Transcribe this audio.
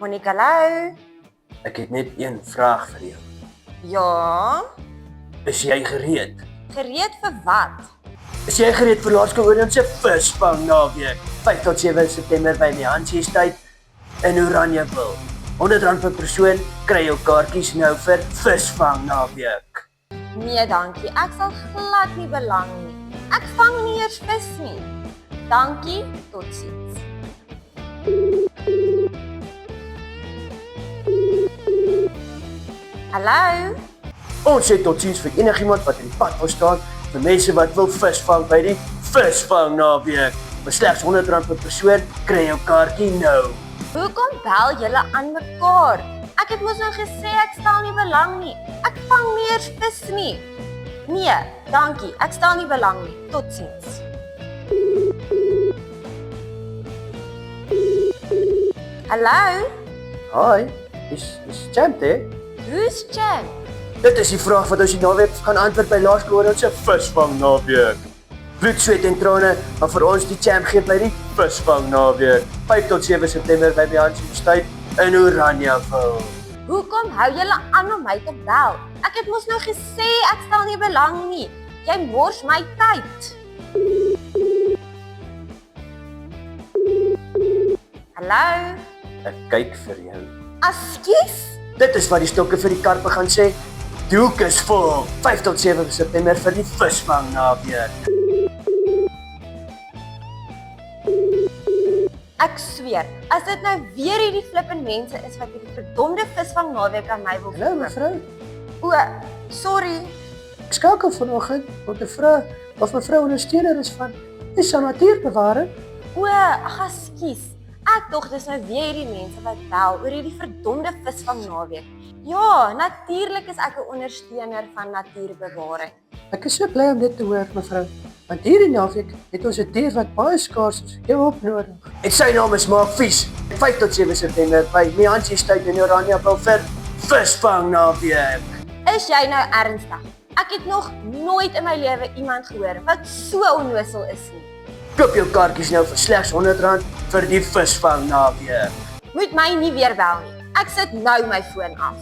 Monica, hallo? Ek het net een vraag vir jou. Ja? Is jy gereed? Gereed vir wat? Is jy gereed vir Laerskool se visvang naweek? 5 tot 7 September by die Hansiestuit in Oranjeville. R100 per persoon, kry jou kaartjies nou vir visvang naweek. Nee, dankie. Ek sal glad nie belang nie. Ek vang nie eers vis nie. Dankie, totsiens. Hallo? Ons sê totsiens vir enigiemand wat in die pad wil staan, vir mense wat wil visvang by die visvang naweek. Vir slegs R100 per persoon, kry jou kaartjie nou. Hoekom bel julle aan mekaar? Ek het mos nou gesê ek stel nie belang nie. Ek vang nie eers vis nie. Nee, dankie. Ek stel nie belang nie. Totsiens. Hallo? Hi, is Champ daar? Who's Jan? Dit is die vraag wat ons die naweek gaan antwoord by Laerskool se visvang naweek. Bloed, sweet en trane, maar vir ons die Champ gee by die visvang naweek. 5 tot 7 September by die Hansiestuit in Oranjeville. Hoekom hou julle aan om my te bel? Ek het mos nou gesê ek stel nie belang nie. Jy mors my tyd. Hallo? Ek kyk vir jou. Askies? Dit is wat die stokke vir die karpe gaan sê. Die hoek is vol. 5 tot 7 September vir die visvang naweek. Ek sweer, as dit nou weer hierdie flippin mense is wat hierdie verdomde visvang naweek aan my wil Hallo mevrou. O, sorry. Ek skakel vanoggend om te vra of mevrou ondersteuner is van die natuurbewaring. O, ag askies. Ek dink dis nou weer hierdie mense wat bel oor hierdie verdomde visvang naweek. Ja, natuurlik is ek 'n ondersteuner van natuurbewaring. Ek is so bly om dit te hoor mevrou. Want hierdie naweek het ons 'n dier wat baie skaars is. Jou hulp nodig. En sy naam is Maak Vies. 5 tot 7 September by die Hansiestuit in Oranjeville vir visvang naweek. Is jy nou ernstig? Ek het nog nooit in my lewe iemand gehoor wat so onnosel is nie. Koop jou kaartjies nou vir slegs R100 vir die visvang naweek. Moet my nie weer bel nie. Ek sit nou my foon af.